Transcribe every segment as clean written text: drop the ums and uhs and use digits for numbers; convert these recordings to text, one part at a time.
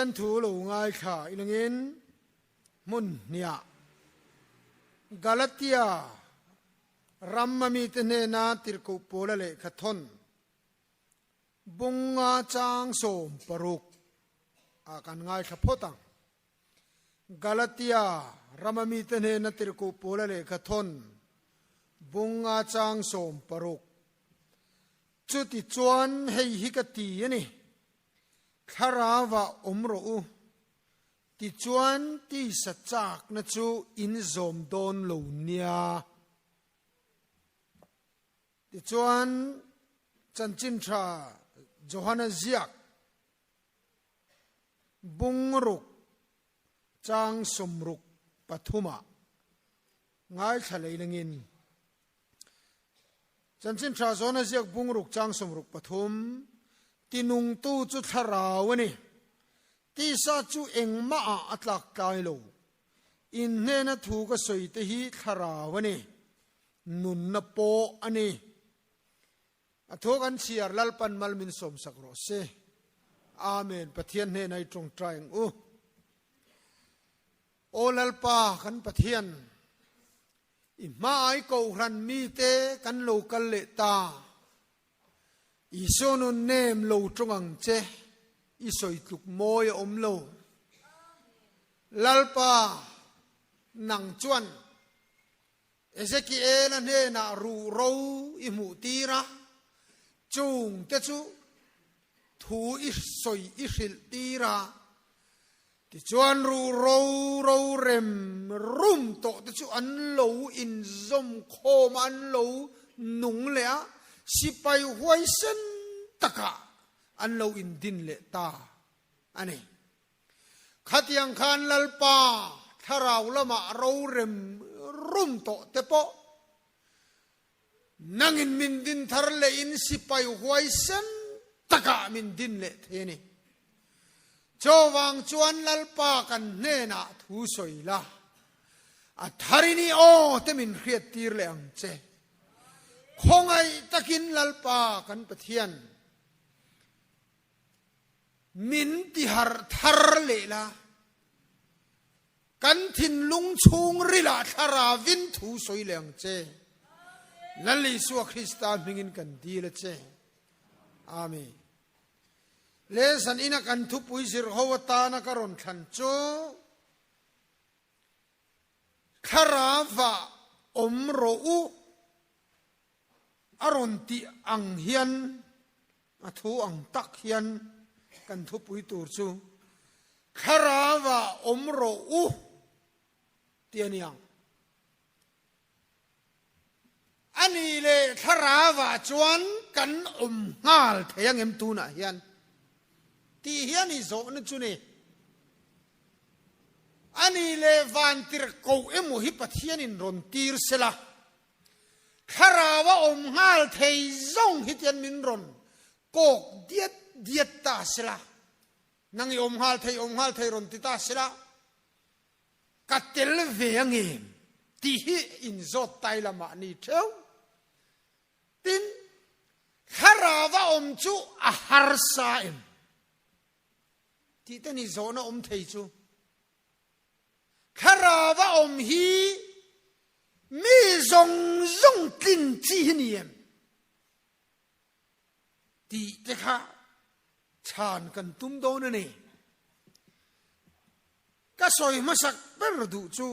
hian thu lo ngai kha ilangin mun nia Galatia rammami tene na tirku pola le khathon bunga chang som paruk akan ngai khapotang Galatia ramami tene na tirku pola le khathon bunga chang som paruk chuti chuan hei hikati ani kharawa omro u ti chuan ti sachak na chu in zom don lo nia ti chuan chanchin tha Johanna Ziak bungruk chang somruk pathuma ngai thalei langin chanchin tha Johanna Ziak bungruk chang somruk pathum tinung tu chu tharawani ti sa chu engma atlak kai lo in ne na thu ka soi te hi tharawani nun na po ani athokan chiar lalpan malmin som sakro se amen pathian ne nai trong traing u o lalpa kan pathian i mai ko ran mi te kan lo kal le ta isonu nem lo trongang che isoi tluk moi om lo lalpa nang chuan Ezekiel ne na ru ro i mu tira chung te chu thu i soi i hil tira ti chuan ru ro rem rum to te chu an lo in zom khom an lo nung le a sipai huai sen taka an lo in din le ta ani khatiang khan lalpa tharau lama ro rem rum to te po nangin min din thar le in sipai huai sen taka min din le theni chowang chuan lalpa kan ne na thu soi la a tharini o te min khiat tir le ang che khongai takin lalpa kan pathian min ti har thar le la kan thin lung chung rila thara vin thu soi leng che lali su Krista mingin kan di le che amen le san ina kan thu pui sir howata na karon than chu kharawa omro u aron ti ang hian athu ang tak hian kan thu pui tur chu kharawa omro u tianiang ani le kharawa chuan kan ngal theyang em tu na hian ti hian i zo na chu ni ani le van tir ko emu hi pathian in ron tir sela kharawa ngal thei zong hitian min ron kok diet ta sela nangi ngal thei ron ti ta sela katel ve angem ti hi in zot tai lama ni theu tin kharawa chu a harsa em ti te ni zona thei chu kharawa hi mi zong tin chi ni em ti te kha chan kan tum do na ni ka soi masak ber du chu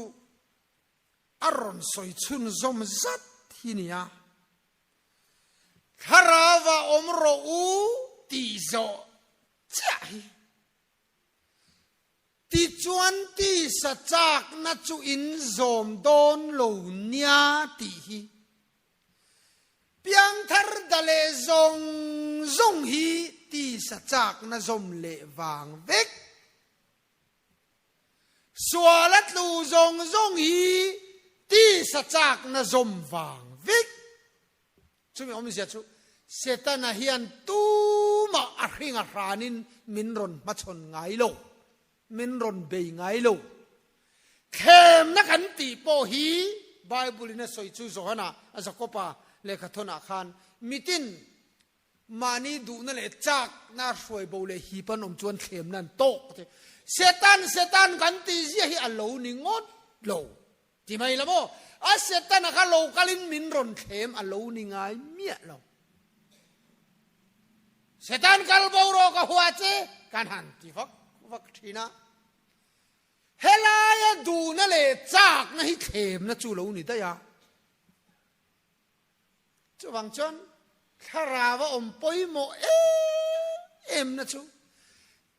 aron soi chun zom zat hi ni ya kharawa omro u ti zo chai ti chuan ti sa chak na chu in zom don lo nia ti hi piang thar dale zong hi ti sa chak na zom le wang vek sualat lu zong hi ti sa chak na zom wang vek chumi om sia chu setana hian tu ma a hringa hranin min ron ma chon ngai lo min ron be ngai lo khem na kan ti po hi bible ina soi chu Johana azakopa lekhathona khan mitin มานี่ดูนั่นแหละจากน่าสวยโบเลยฮีปันอมจวนเข็มนั่นโตเซตันกันตีเสียฮีอัลโลนิงดโลที่ไม่ละโมอาเซตันนะคะโลกาลินมินรอนเข็มอัลโลนิงายเมียโลเซตันกัลโบโรกหัวเจกันหันที่ฟักทีนะเฮลายดูนั่นแหละจากนะฮีเข็มนะจูโลนี่ได้ยาจะวังจนข้าราว่าอมปอยโมเอ็มนะจู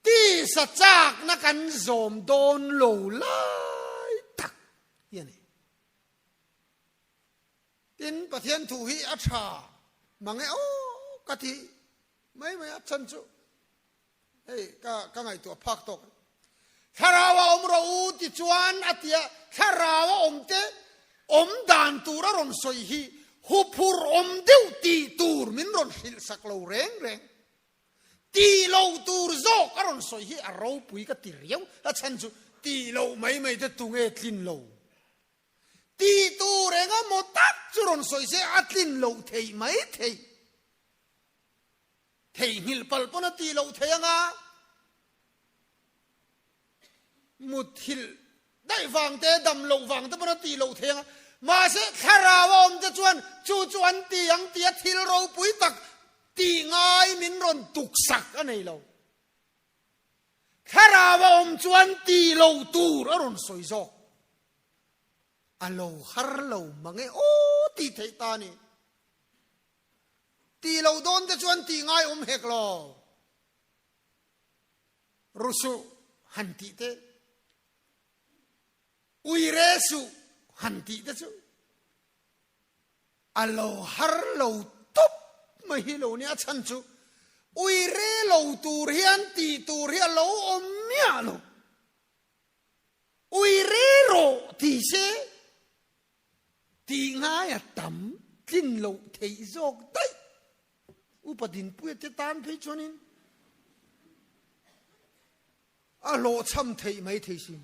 ที่สัจจากนักันโจมโดนโลลายตักยันนี่ตินประเทศถูฮีอัชามังไงโอ้กะทิไม่อัชันจูเฮ้ยก็ไงตัวพักตกข้าราว่าอมเราติจวนอัตยาข้าราว่าอมเตอมดานตูระรอนสอยฮีฮูพูรอมเดียวตีตูร์มินรอนหิลสักเราเร่งตีเราตูร์โจกอรอนสอยฮีอาราวปุยก็ตีเรียวอาฉันจูตีเราไม่จะตุงเอตินเราตีตูร์เองก็หมดตักจูรอนสอยเสียอัตินเราเทยไม่เทยหิลปัลปนตีเราเทยงะมุดหิลได้ฟังเตดำเราฟังแต่ปนตีเราเทยงะมาเสขาราวอมจะจวนตียังเตียทิลเราปุยตักตีง่ายมินรอนตุกสักอันไหนเราขาราวอมจวนตีเราตูรอรอนสอยจอกอัลโลฮาร์เรามังเอโอตีเทตานี่ตีเราโดนจะจวนตีง่ายเฮกลอรุสุหันติเตอุยเรสุหันติเตจูอัลโลฮาร์เราตุบไม่ฮิโลเนี่ยฉันจูอุยเรเราตูเรียนตีตูเรียนเราอมเมียเราอุยเรโรตีเสตีง่ายต่ำกินเราเทยโจกได้อุปดินปุยเตตานเพชนินอัลโลช้ำเทยไม่เทยสิ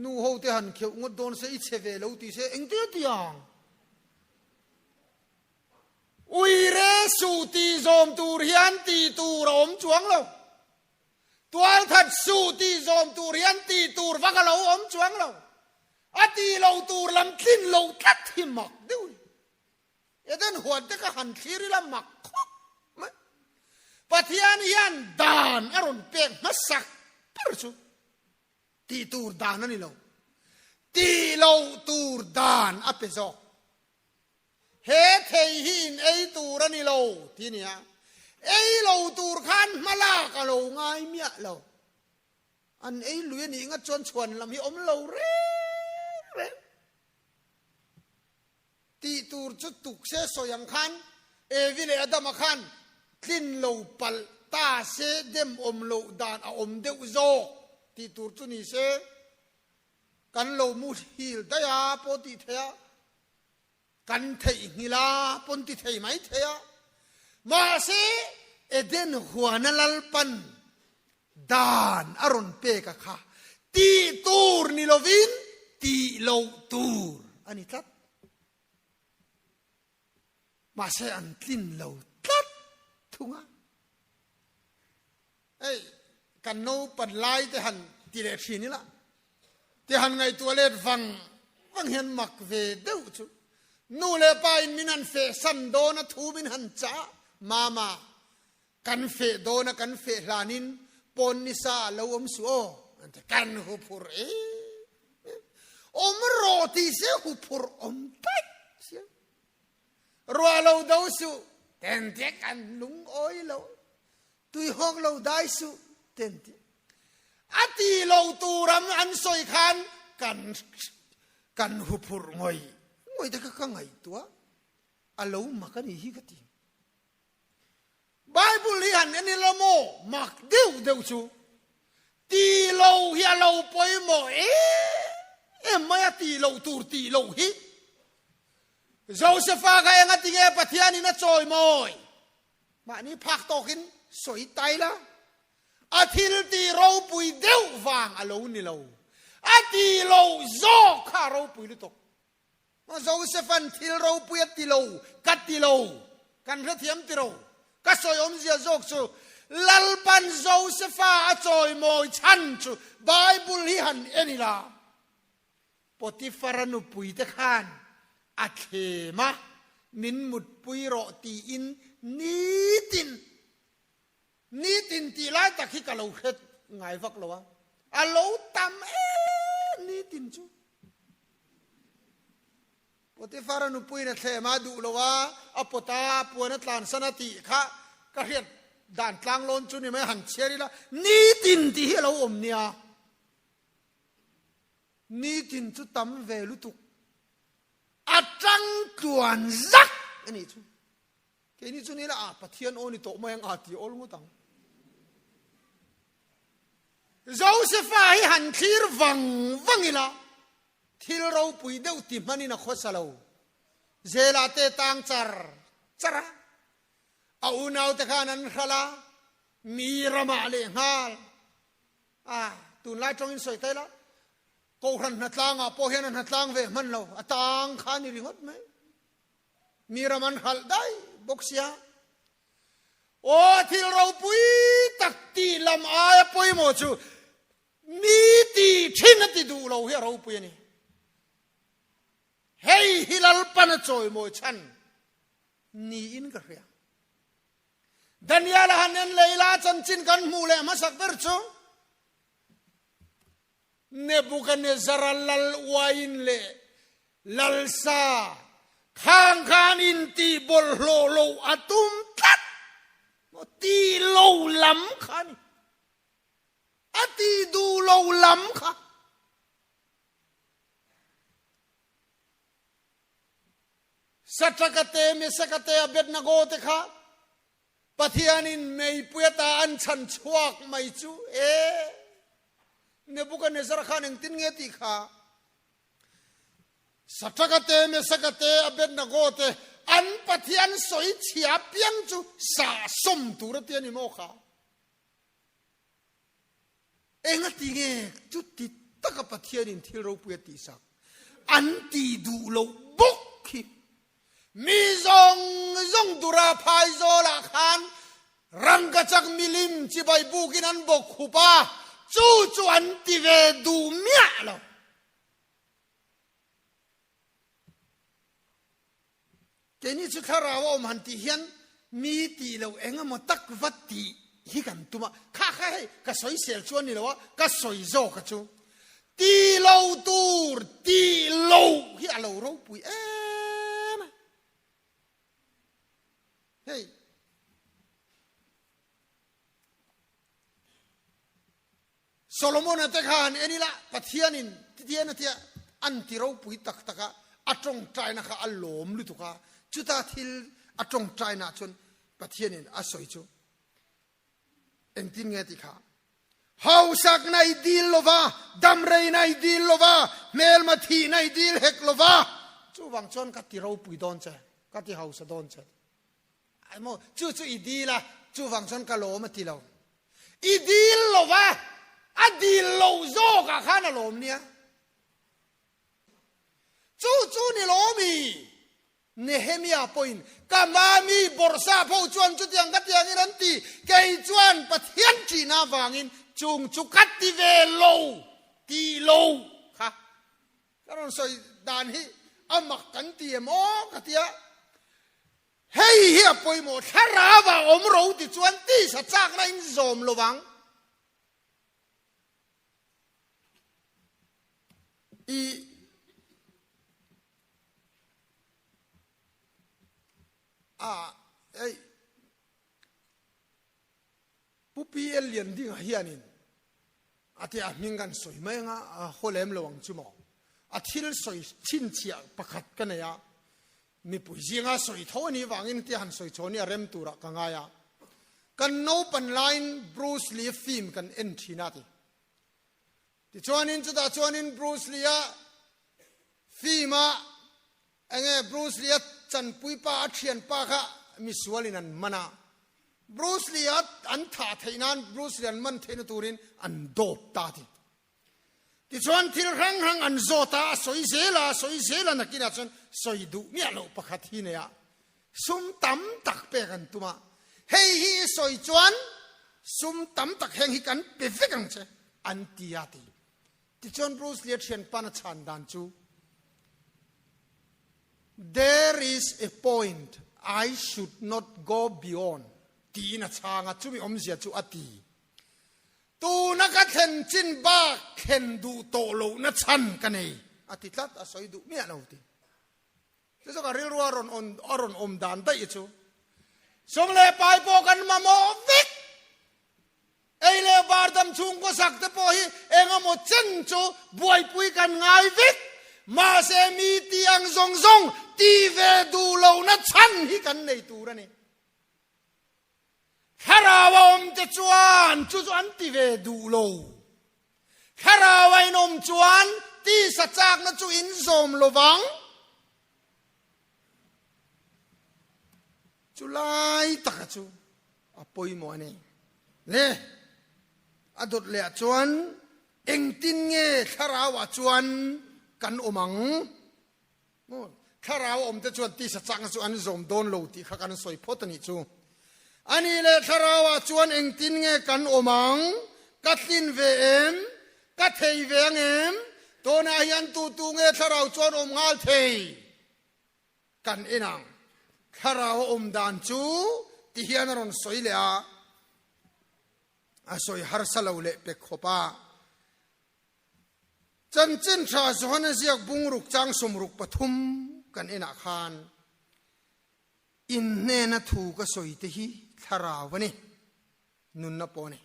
นูฮูเตหันเขียวงดโดนเสียอิเชเวลตีเสเอ็งเตียตียังอุยเรสูตีโจมตูเรียนตีตูรอมจวงเราตัวทัดสูตีโจมตูเรียนตีตูวักเราอมจวงเราอตีเราตูลำคินเราทัดที่หมักดูเอ็นหัวเด็กหันคีริลำหมักคบมั้ยปะเทียนยันดานอรุณเปียกมัสักปรสุตีตูดานนั่นนี่เราตีเราตูดานอเปโซเฮเทหินไอตูรันี่เราที่เนี่ยไอเราตูรขันมาลากเราง่ายเมียเราอันไอลุยนี่งัดชวนลำมีอมเราเร่ตีตูรจุดตุกเสสยังขันเอวิเลอดามขันกินเราปัลตาเสเดมอมเราดานอมเดวโจตีตูรจุนี่เสกันเรามุดฮิลดายาปติเทียกันเทหิลาปนติเทไม่เทียมาเสเอเดนหัวนลลปันดานอรุณเปกะค่ะตีตูรนิโลวินตีโลตูรอันนี้ทัดมาเสอันกินโลทัดทุงอ่ะเอ้กันโนปัดไล่แต่หันตีเลชีนี่ละแต่หันไงตัวเล็ดฟังเห็นมักเวเดูจูนูเลไปมินันเฟสันโดนะทูมินหันจ้ามากันเฟโดนะกันเฟลานินปนนิสาลาวมสูอันแต่กันหุปุรอมโรตีเสหุปุรอมไปรัวเราดูสูเต็นเตกันลุงโอยเราตุยห้องเราได้สูเต็นเตอตีเราตูรำอันสอยคันกันหุปุรงอยแต่ก็ไงตัวอาลูมักนี่ฮิกติไบเบิลเรียนนี่ละโมมักเดียวชูตีเราเฮียเราไปโมไม่ตีเราตูตีเราฮิโจเซฟาก็ยังติเงปะเทียนี่นะจอยมอยมานี่พักโตกินสวยตายละอาทิลตีเราปุยเดียวฟังอาลูนี่เราอาตีเราโจข้าเราปุยลุตกมาโจเซฟันทิลเราปุยตีเรากัดตีเรา กันเทียมติโรก็สอยอมเสียโจกจูลัลปันโจเซฟาจอยโมยชันจูไบเบิลฮิหันเอนิลาปฏิฟารานุปุยเตขานอัเคมะมินมุดปุยโรตีอินนีตินตีไล่ตะขี้กะโลเฮ็ดไงฟักโลวะอะโลตำนีตินจูปฏิฟารานุปุยนะเทมาดูโลวะอปตาปวนตลานสนติค่ะกระเฮียดด่านกลางลนจุนี่ไม่หันเชียริละนีตินที่เราอมเนี่ยนีตินจุตำเวลุตุกอาจังกวนซักอันนี้จูแค่นี้จูนี่ละปะเทียนโอนี่โตมายังอาทิโอลงตังโจเซฟให้หันคีร์วังอีละที่เราปุยเดวติมันนี่นักขวสลาวเจลาเตตังจาระเอาหนาวตะขานันขลามีรามาเลงาลตุนไล่ตรงอินสวยเตละกูหันหัดลางพอเห็นหัดลางเวมันเราตังขานี่ริงดไหมมีรามันขลได้บกเสียโอ้ที่เราปุยตักตีลำอายปุยโมจูมีตีชินติดูเราเฮเราปุยนี่เฮ้ยฮิลลปันจอยโมชันนี่อินกระเรียดันยาละหันเนเลลาจันจินกันมูเลมาสักเบิร์จูเนบุกันเนซารัลลัลวาอินเลลัลซาข้างกันอินตีบอลโลอัตุมตัดตีโลล้ำขันตีดูโลล้ำขันสัจกเตมิสักเตอเบ็ดนโกเตค่ะปะเทียนินไม่ปุยตาอันฉันชวกไม่จูเนบุกันเนซาร์ขันยังตินเงติค่ะสัจกเตมิสักเตอเบ็ดนโกเตอันปะเทียนสวยเฉียบเปียงจูสะสมตุระเทียนิโมค่ะตีเงจุดติดตะกับปะเทียนินที่เราปุยติสักอันตีดูโลบุกขีมีซองดุราพายโซลาขันรังกจักมิลิมจีใบบุกินันบกขุปาจู่อันติเวดูเมียเราเจนี่สุขาราวมันตีเฮียนมีตีเราเองมันตักวัดตีฮิกันตุมาข้าให้กระสอยเสียชวนนี่แล้ววะกระสอยโจกจูตีเราตูร์ตีเราที่เราเราปุยเฮ้ยโซโลมอนเตคานนี่ละปะเทียนินที่เทียนเทียอันที่เราปุยตักอัตรงใจนะคะอารมณ์ลุตุค่ะจุดที่อัตรงใจนะจนปะเทียนินอสวยจูเอ็งทิ้งเงติค่ะเฮาสักในดีลโลวาดัมเรย์ในดีลโลวาเมลมาทีในดีลเฮกโลวาจูวังจนกัดที่เราปุยดอนเจกัดที่เฮาสะดอนเจไอ้โมจู่อีดีละจู่ฟังฉันกะโลมาทีเราอีดีลโลวะอะดีลโลโซกะข้านะโลมเนี่ยจู่นี่โลมีเนเฮมีอาปอยน์กามามีบอร์ซาพอจวนจุดยังกัดยังนันตีเกยจวนปะเทียนจีน่าฟังอินจุงจุกัดที่เวโลตีโลค่ะก็ต้องใส่ดานฮีอามักกันตีมอกัดยะเฮ้ยเฮียปอยหมดถ้าราว่าอมรู้ที่จวนตีสัจจากนั้นจอมระวังผู้พี่เอเลียนที่เฮียนินอาทิตย์มิงกันสวยไหมงะโคเลมระวังจุ่มอาทิตย์สวยชินเชียประคัดกันเนี่ยมีปุยจิงาสวยเท่านี้วางอินที่หันสวยโชนี่เริ่มตัวกังไงกันโนปันไลน์บรูซลีฟิล์มกันเอ็นทีนาทีที่ชวนอินจุดาชวนอินบรูซลีฟิล์มบรูซลีจันปุยป้าเชียนป้าค่ะมีสวลินันมานาบรูซลีอันท่าไทยนั้นบรูซลีอันมันเทนตูรินอันโดบตาทีที่ชวนที่รังอันโซตาสวยเซลานักกินชวนสวยดูเนี่ยเราประคัดที่เนี่ย sum tam tak pe kan tuma hei hi soi chuan sum tam tak heng hi kan pe ve kang che an tiati ti chon Bruce Lee thian pan chan dan chu there is a point I should not go beyond ti na changa chu mi om zia chu ati tu na ka then chin ba khen du to lo na chan ka nei ati tlat a soi du mi alo ti so ka ril ron on oron om dan dai chu som le pai po kan ma mo vik ei le bar dam chung ko sak te po hi enga mo chen chu buai pui kan ngai vik ma se mi tiang zong zong ti ve du lo na chan hi kan nei tu ra ni Kharawom te chuan chu chuan ti ve du lo Kharawai nom chuan ti sa chak na chu in zom lovang chu lai tak chu apoi mo ani le adot le chuan eng tin nge Kharawa chuan kan omang mo Kharawa om te chuan ti sa chak na chu an zom don lo ti kha kan soi phot ani chu ani le Kharawa chuan eng tin nge kan omang katlin ve em ka thei ve ngem to na hian tu nge Kharaw chuan om ngal thei kan enang Kharawa om dan chu ti hian ron soi le a soi har salo le pe khopa chan chen tha zon ziak bungruk chang sumruk pathum kan ena khan in ne na thu ka soi te hi Kharawani nun na pone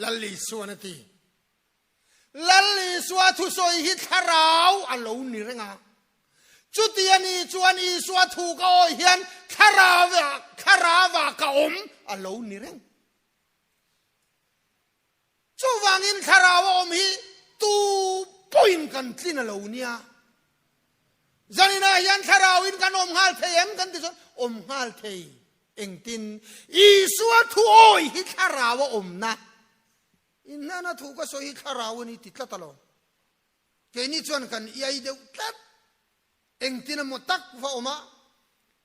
lalli suanati lalli suwa thu soi hi Kharaw alo ni renga chuti ani chuan i suwa thu ka o hian Kharawa ka om alo ni reng chu wangin Kharawa om hi tu point kan tlin alo nia zanina hian Kharawin kan om hal theem kan ti om hal thei engtin i suwa thu oi hi Kharawa om na inna na thu ka so hi Kharawani ti tlatalo ke ni chuan kan iai deu tlat engtin mo tak va oma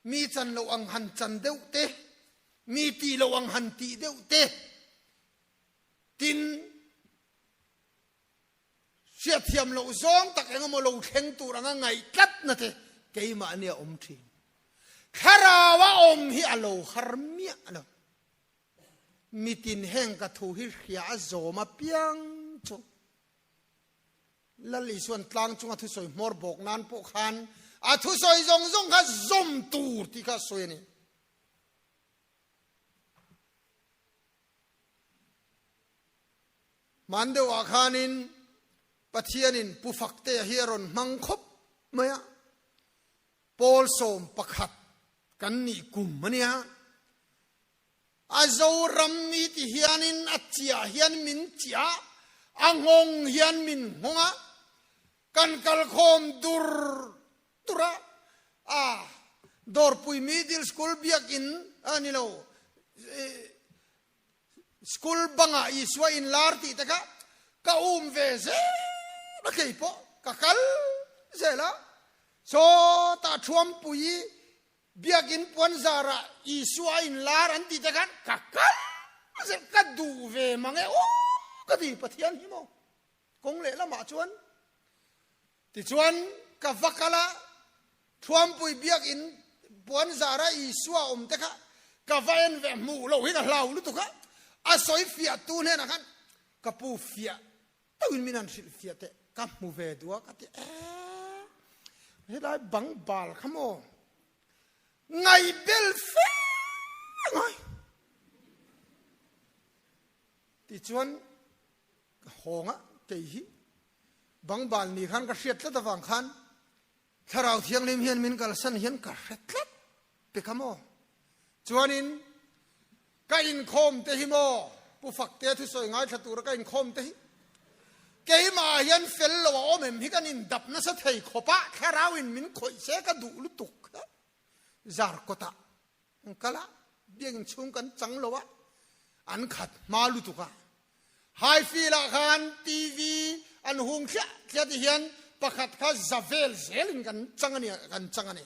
mi chan lo ang han chan deu te mi ti lo ang han ti deu te tin sia thiam lo zong tak engamo lo theng tu ranga ngai tlat na te keima ania om thi Kharawa om hi alo harmia alo mitin heng ka thu hi khia zoma piang chu lali suan tlang chunga thu soi mor bok nan po khan a thu soi zong zong ka zom tur ti ka soi ni mande wa khanin pathianin pufakte hieron mangkhop maya pol som pakhat kan ni kum mania azo ram mi ti hianin achia hian min chia angong hian min honga kan kal khom dur tura dor pui middle school biakin anilo school banga iswa in larti taka ka ve ze ba kei po ka kal zela so ta thuam pui biakin puan zara iswa in lar an ti taka ka kal ze ka du ve mange o ka di pathian hi mo kong le la ma chuan ti chuan ka vakala thuam pui biakin puan zara iswa taka ka vaen ve mu lo hi ka hlau lu tu ka a soi fia tu ne na kan ka pu fia tawin minan sil fia te ka mu ve duwa ka ti he dai bang bal khamo ngai bel fe ngai ti chuan honga ke hi bang bal ni khan ka hriat la wang khan tharau thiang lim hian min kal san hian ka hret lat pe khamo chuanin ka in khom te hi mo pu fak te thu soi ngai thatu ra ka in khom te hi ke ma hian fel lo om em hi kan in dap na sa thei khopa Kharawin min khoi se ka du lu tuk zar kota kala biang chung kan chang lo wa an khat ma lu tuka hai fi la khan tv an hung kha ti hian pakhat kha zavel zelin kan changani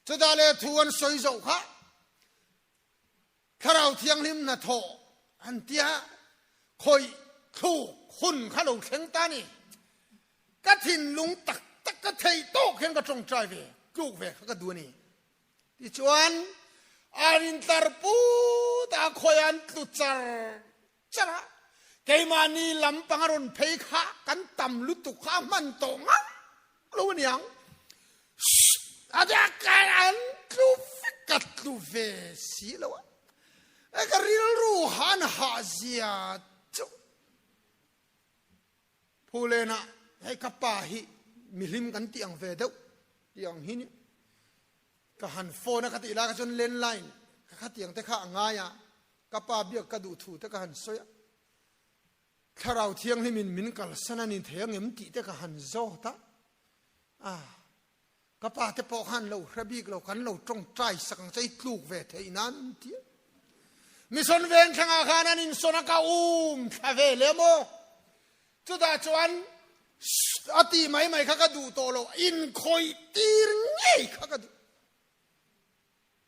จะได้เลยทวนสวยโจค่ะข้าเราเที่ยงลิมนาโถอันเดียคอยคู่คุณข้าเราเข่งตานี่กระถิ่นลุงตักกระเทยโตเข่งกระจงใจเวลูกเวเขาก็ดูนี่ที่ชวนอารินตาปูตาคอยอันตุจร์จ้าเกมานีลำปังรุนเพย์ข้ากันต่ำลุตุข้ามันโตงะรู้นี่ยังอาจจะการลูฟิกัดลูเวสีแล้ววะไอ้กริลรูฮันฮาเซียจูพูเลนะไอ้กับป้าฮิมิลิมกันที่อังเวดที่อังฮินี่ก็หันโฟนกันที่ลากจนเลนไลน์ก็ที่อังเตข้าง่ายกับป้าเบียกกระดูถูแต่ก็หันสวยถ้าเราเที่ยงให้มินกัลสนานินเทียงเอ็มตีแต่ก็หันโจตาก็ป้าจะพอหันเราระบีกเราขันเราจงใจสังใจลูกเวทไอ้นั้นเดียมิสนเวนข้างอาคารนั้นอินสนกาคาเวเลโมจุดาจวนอติไม่ข้าก็ดูโตโลอินคอยตีรงี้ข้าก็ดู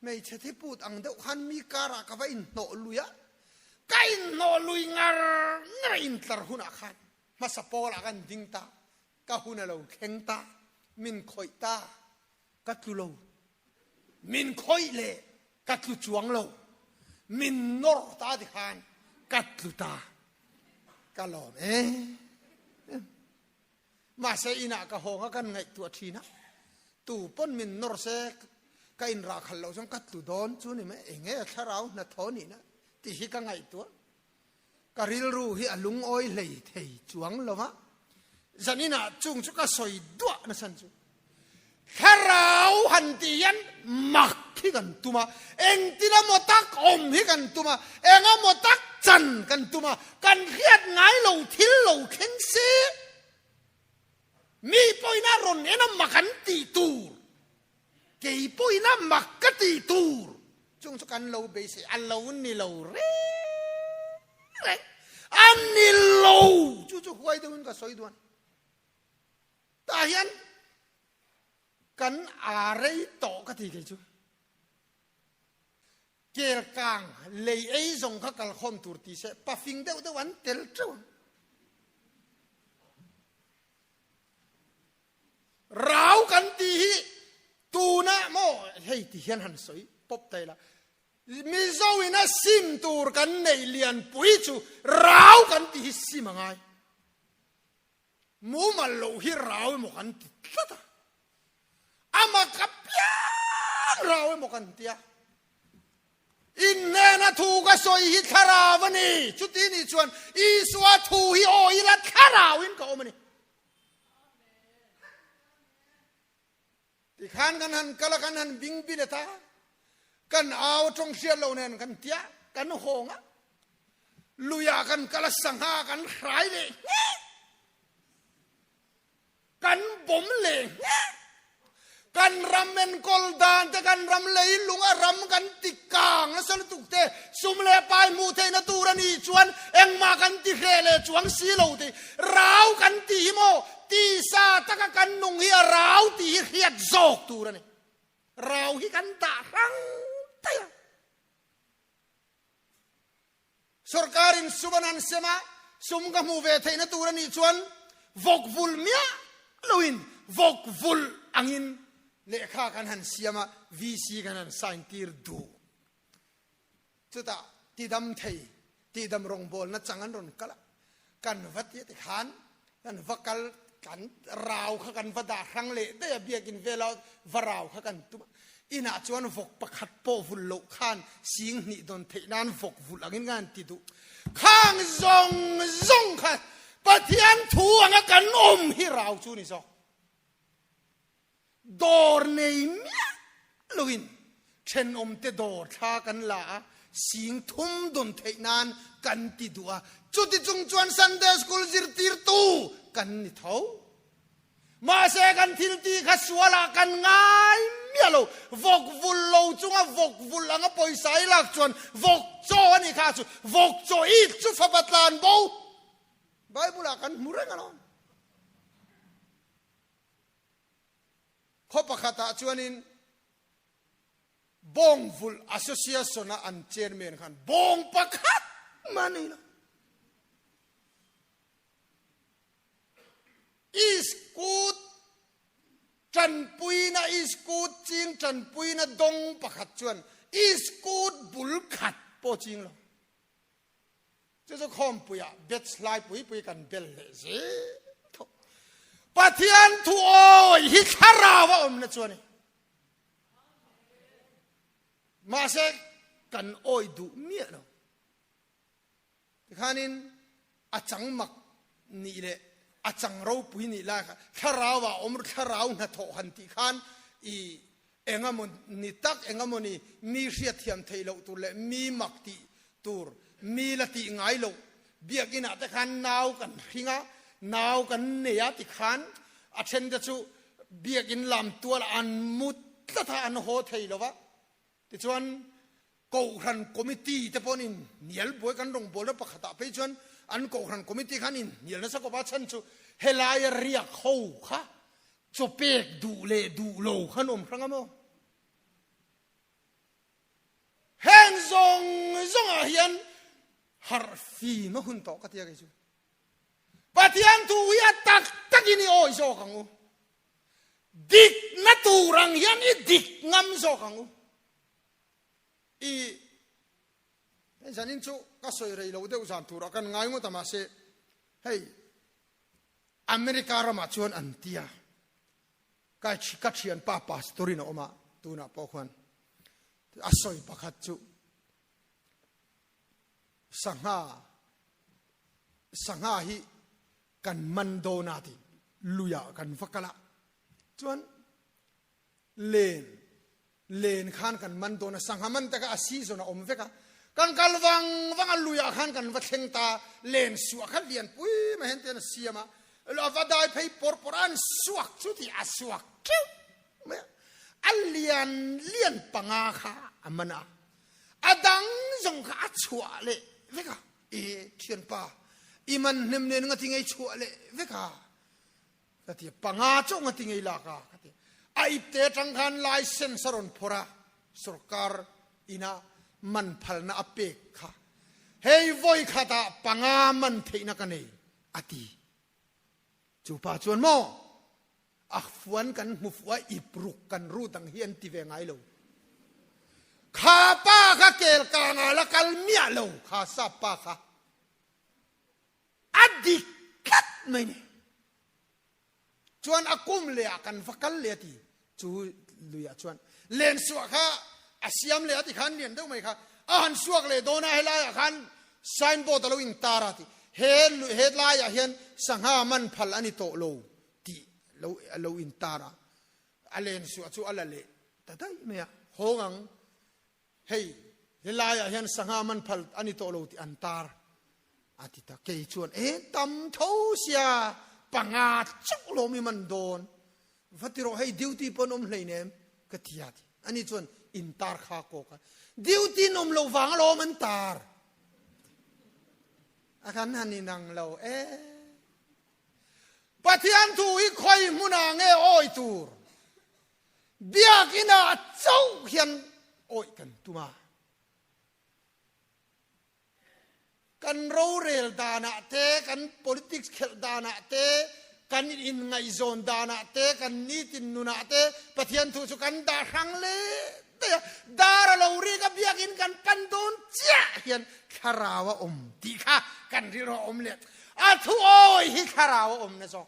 ไม่ใช่ที่พูดอังเดขันมีการะกับว่าอินโนลุยะก็อินโนลุยงาอินตรหุนอาคารมาสปอร์กันดิ้งตาก็หุนเราเข่งตามินคอยตากัดลุโลมินคอยเล่กัดลุจวงโลมินนอร์ตาดิขันกัดลุตากะลอมมาเสียอินะก็หงกันไงตัวทีนะตู่ปนมินนอร์เซก็อินราคัลเราจงกัดลุดอนจูนี่ไหมเองถ้าเราหน้าท้อนี่นะที่ฮิกังไงตัวกะริลรูฮิอลุงอ้อยเลยเทยจวงโลมะจันนี่นะจุงจุกะสอยดัวนะสันจูถ้าเราหันตียันมักฮิกันตุมาเองที่ละมตักอมฮิกันตุมาเองอะมตักจันกันตุมากันเครียดไงเราทิ้งเราเข็งเสียมีป่วยน่ารนเอ็นมักกันตีตูร์เกี่ยป่วยน่ามักกันตีตูร์จุงจุกันเราเบสิอันเรานี่เราเร่อันนี้เราจู่ๆหวยดูมันก็สวยด้วยแต่ยันกันอะไรต่อก็ทีกันจู่เกี่ยกังเลยไอ้ทรงข้ากันคอมตูร์ตีเสปะฟิงเดววันเตลจู่เรากันตีตูนะโมเฮ้ยที่เห็นหันสวยปบใจละมิโซวินะซิมตูร์กันในเลียนปุยจูเรากันตีซิมังไงมูมาโลหิเราหมกันติดละอามากับยาเราหมกันเตียอินเนนะทูก็สวยฮิตคาราวันนี้ชุดนี้ชวนอีสวาทูฮิโออิลัดคาราวินก็มันนี่ที่ขันกันหันกะละกันหันบิงบิเลตากันเอาจงเสียเหล่านั้นกันเตียกันโหงะลุยากันกะละสังหากันหายเลยกันบ่มเลยกันรำเป็นกอลดานแต่กันรำเลยลุงรำกันติกางนะสนุกเตสุมเลปายมูเทนตูรันีชวนเอ็งมากันติเฮเลจวงสีเหล่าเตราวกันตีโมตีซาตะกันนุงเฮียราวตีเฮียโจกตูรันีราวฮิกันตารังเตยสุรการินสุบานันเสมาสุมกมูเวเทนตูรันีชวนวกวุลเมียลุยนวกวุลอังอินเลขากันหันเสียมาวีซีกันหันสังกีร์ดูจุดอ่ะตีดำเทยตีดำรงบอลนัดจังกันรนกละกันวัดยติขันกันวักลกันราวขกันวัดาครั้งเละได้เบียกินเวลาวราวขกันตุอินาจวนวกประคัดโปฟุลโลขันสิงนี่โดนเทนันวกฟุลอังงานติดูข้างซงค่ะปะเทียนทัวงกันฮิราวจูนี่ซอดอร์เนยมีลุยนเช่นเตดอร์ท่ากันละสิงทุ่มดนเทนานกันติดัวจุดที่จงจวนซันเดย์สคูลจิรติรตูกันนี่เท่ามาเสกันทิลตีขัสวละกันง่ายเมียโลวกวุลโลจงวกวุลลังปอยสายลักจวนวกโจนี่ข้าจูวกโจอีจูฟบัตลานโบไบเบิลกันมุเรงกันขบประคาตาจวนิน บงฟุลแอสโซเซียชันอันเชนเมนขันบงปักฮัดมันนี่ละอีสกูดจันปุยนะอีสกูดจิงจันปุยนะดงปักฮัดชวนอีสกูดบุลขัดโปจิงละจะคอมปุยอะเบ็ดสไลปุยกันเบลเลเซปะเทียนทูโอฮิคาราวะนะชวนนี่มาเสกกันโอยดูเมียเนาะที่ข้านินอาจังมักนี่แหละอาจังเราปุยนี่ละค่ะคาราวะคาราวนะทอหันติขันอีเองมันนี่ตักเองมันนี่มีเสียเทียมเทโลตัวเลยมีมักติตัวมีละติไงโลเบียกินแต่ขันนาวกันพิงะนาวกันเนี่ยติขันอาเช่นจะชูเบียกินลำตัวอันมุดละท่าอันโหเทโลวะที่ชวนกูขันคอมมิตี้แต่พอนินเนียลบวยกันรงบอลแล้วประคัตไปชวนอันกูขันคอมมิตี้ขันนินเนียลนั่นสักว่าฉันชูเฮลายเรียกเขาค่ะจบเปกดูเลดูโลขนมครั้งมั้งแห่งซงอาเฮียนฮาร์ฟีมาหุ่นต่อกันที่ยังไงชูปะที่อันทูยาตักอินี่โอ้ยโซขังอูดิกนัตูรังยันอีดิกงำโซขังอูอีเป็นฉันนี่ชูก็สวยเลยเราเดี๋ยวจะถูกรักันง่ายมั้งแต่มาเซ่เฮ้ยอเมริกาเรามาชวนอันเตียกัดเชียนป้าสตอรี่นะออกมาตัวน่ะพอควรอาศัยประคัตจูสังหาฮิกันมันโดนาติลุยากันฟักละจวนเลนขานกันมันโดนะสังหามันแต่ก็อาศัยส่วนอมเฟกะกันกัลวังลุยาขานกันวัดเชงตาเลนสวกขัดเลียนปุ้ยมาเห็นเตียนเสียมาแล้ววัดได้ไปปอร์อันสวกชุดที่อาสวกคิวอัลเลียนปังอาค่ะอามันอะอดังจงขาชัวเละเวกะเทียนป้าอีมันเนมเนงติงไอชัวเละเวกะกติปังอาจงติงไอลากากติไอเตจังคันไลเซนสรอนพระสุรการอินามันพัลนาอเปกค่ะเฮ้ยวอยขาตาปังอามันเทนักันเออติจูป้าชวนโมอักฟวนกันมุฟวาอิปรุกกันรู้ตั้งเฮียนที่เวงไงโลข้าป้าข้าเกลกางาละกัลเมียโลข้าซาป้าข้าอดีกัดไม่เนี่ยชวนอากุมเลียกันฟักกันเลียตีจูลุยชวนเลนสวกข้าอาเซียมเลียตีขันเลียนได้ไหมข้าอาหันสวกเลยโดนให้ลายขันไซน์บอร์ดเราอิงตาราตีเฮดลายเฮียนสังหามันพัลอันนี้โตโลเราอินตาระอเลนสวดชูอลเลแต่ได้ไหมอะโหงังเฮ้ยลายเห็นสังหามันพัลอันนี้โตโลติอันตาร์อาทิตย์เกยชวนตำเท้าเสียปังอาจุกโลมีมันโดนฟัติโรให้ดิวตี้ปนอมเลยเนี่ยกติยาติอันนี้ชวนอินตาร์ข้าโกกันดิวตี้นมโลฟังโลมันตาร์อาการฮันนี่นังเราปะเทียนทูอีคอยมุนาเงโอยตูร์เบียกินาเจ้าเขียนโอยกันตุมากันรูเรลดานาเตกัน politics เขลดานาเตกันอินไงโซนดานาเตกันนิตินนุนาเตปะเทียนทูสุกันดารังเลดาราเราเรียกเบียกินกันปันโดนเจ้าเขียนคาราวะตีค่ะกันที่เราเลยอาทูโอยฮิคาราวะนะจ๊ะ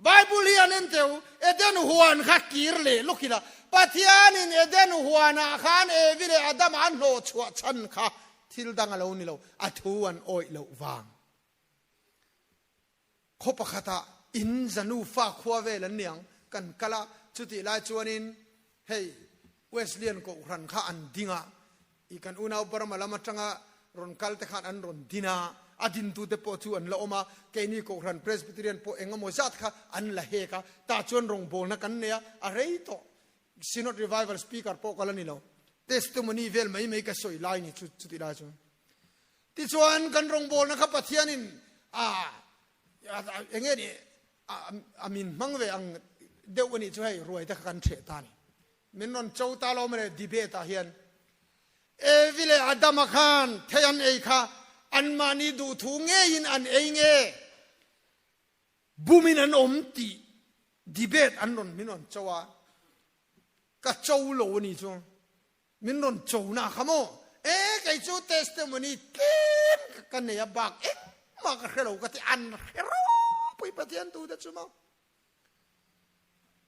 ไบเบิลเรียนเตวเอเดนหัวนักกีร์เลยลูกละปัทยานินเอเดนหัวนักขันเอวิเลอดัมอันโลชัวชันค่ะทิลดังเรานี่เราอาทูอันโอยเราวางขบขัดอินจันูฟ้าขวาเวลันเนียงกันกะละจุดที่ไล่ชวนินเฮ้ยเวสเลียนก็รันข้าอันดิงะอีกันอุณาอุปรมาละมาจังะรอนคัลเตขันอันรอนดินาอดินตูเตปอชูอันละอมาเกนี่ก็รันเพรสบิเทเรียนโปเองโมจัดค่ะอันละเฮค่ะตาชวนรงโบนักันเนี่ยอะไรต่อซีนอตรีไวเวลสปีกเกอร์โปกันละนี่เราเทสต์มันนี่เวลไม่ก็สวยไลน์นี่จุดที่ได้ชวนที่ชวนกันรงโบนะครับปะเทียนินเองนี่อามินมังเวอังเดี๋ยววันนี้ช่วยรวยแต่กันเฉตานี่ min non chau ta lo mare debate a hian e vile adama khan theyan ei kha an mani du thu nge in an ei nge bumin an om ti debate an non min non chawa ka chau lo ni chu min non chau na khamo e kai chu testimony ken kan ne bak e ma ka khelo ka ti an khero pui pathian tu da chu ma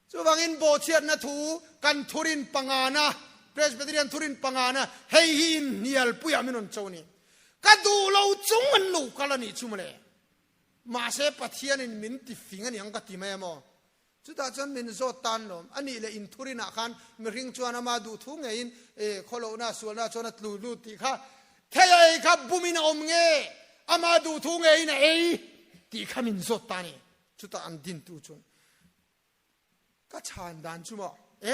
chu bangin bo chiat na thu kan thurin pangana Presbyterian thurin pangana hei hin nial puya minon chawni ka du lo chung an lu kala ni chumale ma se pathian in min ti finga ni ang ka ti mai mo chu ta chan min zo tan lom ani le in thurina khan mi ring chuana ma du thu nge in e kholo na sualna chona tlu lu ti kha thei kha bumina om nge ama du thu nge in ei ti kha min zo tani chu ta an din tu chun ka chan dan chu mo e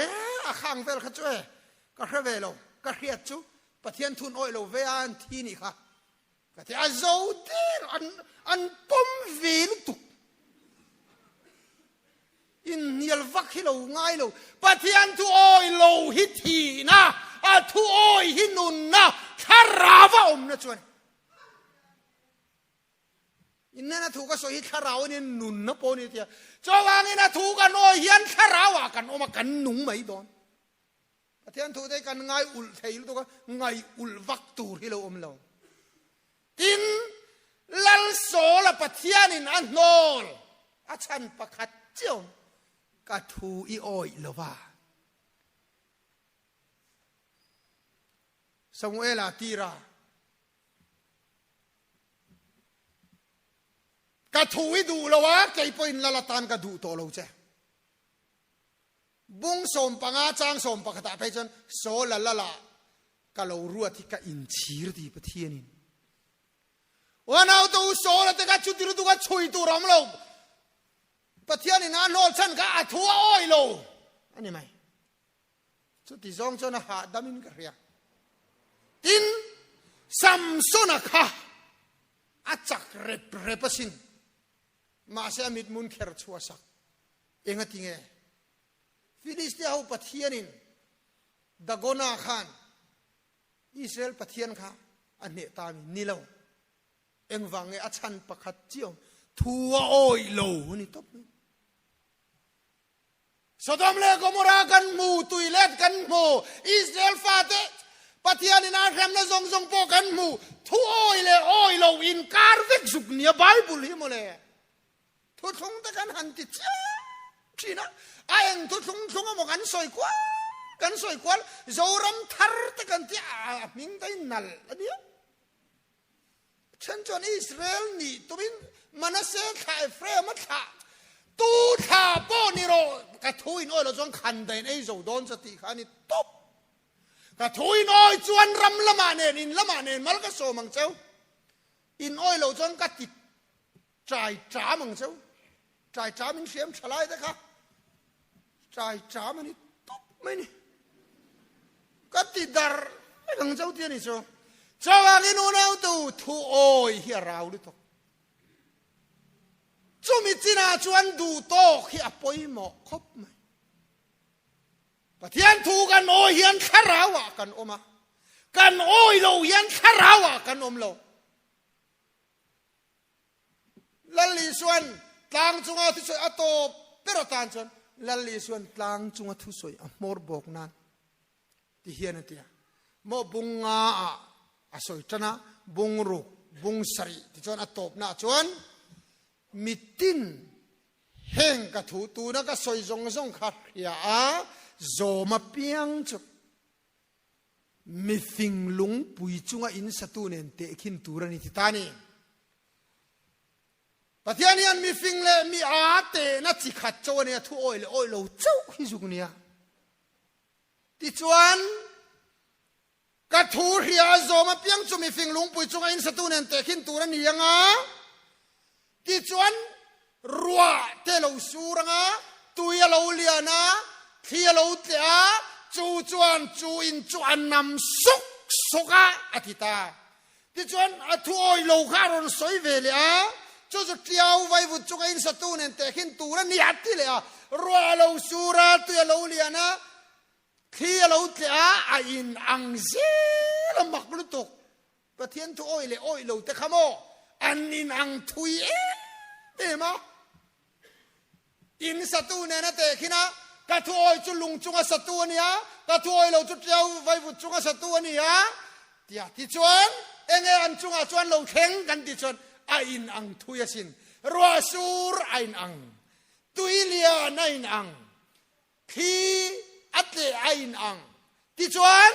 a khang vel kha chu e ka khave lo ka khiat chu pathian thun oi lo ve an thi ni kha ka ti azo dir an pom vil tu in nial vak hi lo ngai lo pathian thu oi lo hi thi na a thu oi hi nun na kharawa om na chuan inna na thu ka so hi kharaw ni nun na po ni tia chawang ina thu ka no hian kharawa kan oma kan nung mai don pathian thu dei kan ngai ul thei lu to ka ngai ul vak tur hi lo om lo tin lal so la pathian in an nol a chan pakhat chiom ka thu I oi lo wa Samuel atira ka thu I du lo wa kai poin lalatan ka du to lo che bung som panga chang som pakata pe chon so la la la ka lo ruat hi ka in chir di pathian in wana to so la te ka chu ti ru tu ka chui tu ram lo pathian in an hol chan ka athu oi lo ani mai chu ti zong chon ha damin ka ria tin samsona kha achak repasin ma se amit mun kher chua sak enga tinge Filistia ho pathianin Dagona khan Israel pathian kha ane tami nilo engwange achan pakhat chiom thua oi lo ni top Sodom le Gomorrah kan mu tuilet kan mu Israel fate pathianin a ram na zong zong po kan mu thu oi lo in karvek zuk ni Bible hi mole thu thong ta kan han ti china ayang tu thung mo kan soi kwal zoram thar te kan ti a ming dai nal adia chen chon Israel ni tumin Manasseh kha Ephraim kha tu tha po ni ro ka thuin oi lo jong khan dai nei zo don cha ti khani top ka thuin oi chuan ram lama ne mal ka so mang chau in oi lo jong ka ti trai cha mang chau trai cha min siam chalai da kha trai cha mani top mani ka ti dar ang chau ti ni so chawang in unau tu thu oi hi rau lu to chumi china chuan du to hi apoi mo khop mai pathian thu kan oi hian kharawa kan oma kan oi lo hian kharawa kan om lo lalli suan tlang chunga thu soi ato pero tan chon lalli suan tlang chunga thu soi a mor bok nan ti hian atia mo bunga a soi tana bung ru bung sari ti chon atop na chon mitin heng ka thu tu na ka soi zong zong kha ya a zo ma piang chu mi fing lung pui chunga in satu nen te khin turani ti tani pathianian mi fing le mi a te na chi khat chaw ne thu oi lo chau khi zuk nia ti chuan ka thu ria zo ma piang chu mi fing lung pui chunga in satu nen te khin turani yanga ti chuan ruwa te lo suranga tuya lo liana thia lo tia chu chuan chu in chuan nam suk suka atita ti chuan athu oi lo kharon soi ve le a chu chu tiao vai vu chu in satu nen te khin tura ni ati le a ruwa lo sura tuya lo liana khi lâu thế in ang dễ là mặc lu tục và thiên thu ôi lâu thế khamo an in ang thui thế mà in satu này na thế khi na cả thu ôi chú lung chung satu này á cả thu ôi lâu chú treo vai vụt chung satu này á thì chuan anh ăn chung chuan lâu khenกันthì chuan in ang thui xin rùa sur in ang tui lia in ang khi ate in ang ti chuan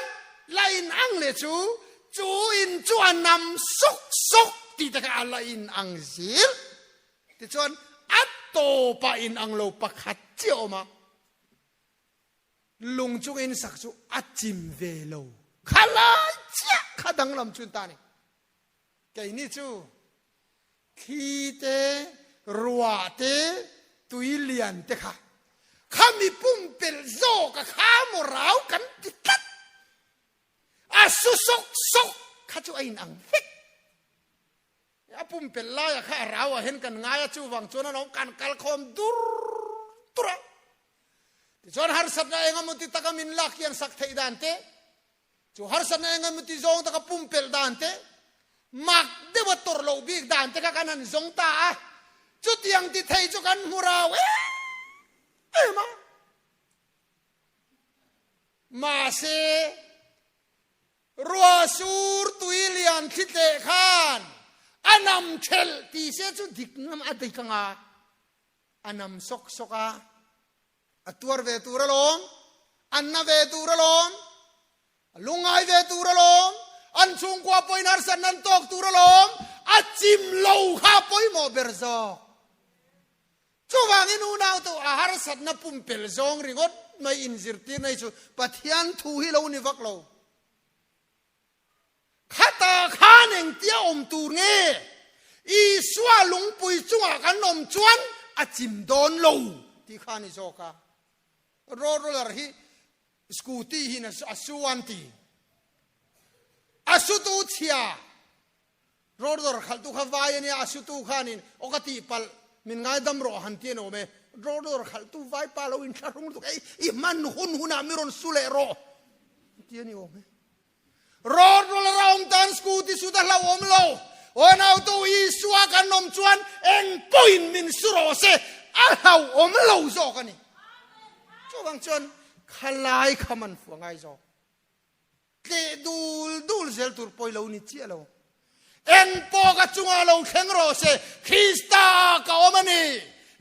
la in ang le chu in chuan nam sok ti ta ka la in ang zil ti chuan atto pa in ang lo pakhat chiao ma lung chung in sak chu achim ve lo khala chia khadang lam chun ta ni cái ni chu khi te rùa te tui lian te kha khami pum pel zo ka khamo rau kan tikat asu sok kha chu ain ang fik ya pum pel la ya kha rau hen kan nga chu wang chona no kan kal khom tura ti chon har sat na engam ti takamin lak yan sak thai dan te chu har sat na engam ti zong ta ka pum pel dan te mak de wa tor lo big dan te ka kanan zong ta chu tiang ti thai chu kan murau mà se rùa sur tui lian khít lệ khan anam chel ti se chu dik nam adai kanga anam sok atuar ve turalom anna ve turalom lungai ve turalom an chung kwa poinar san nan tok turalom achim lo kha poi mo berzo chu wangin u nau to ahar sat na pumpel zong ringot mai injir ti nei chu pathian thu hi lo ni vak lo khata khaneng tia tu nge i swa lung pui chunga kan nom chuan achim don lo ti khani zoka roller hi scooty hi na asuan ti asutu chia roller khal tu khawai ni asutu khanin okati pal min ngai dam ro han ti no me roller khal tu vai pa lo in tharung tu ai i man hun amiron sule ro ti ni o me roller raum tan scooty su da la om lo on auto i suwa kan nom chuan eng point min suro se a hau om lo zo ka ni chu bang chuan khalai khaman fu ngai zo ke dul zel tur poi lo ni chi lo en po ka chunga lo kheng ro se Krista ka omani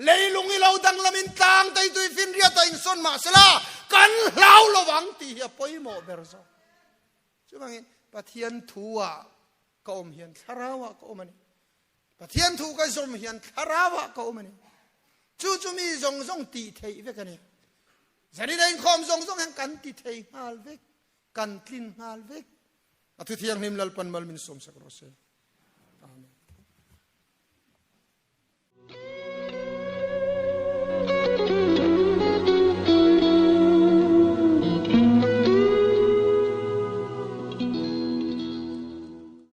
leilung i lo dang lamin tang tai tui fin ria ta in son ma sela kan lau lo wang ti hi poi mo berzo chu bang pathian thuwa ka om hian tharawa ka omani pathian thu ka zom hian tharawa ka omani chu mi zong ti thei ve ka ni zani dai khom zong han kan ti thei hal ve kan tlin hal ve atu thiang nim lal pan mal min som sak ro se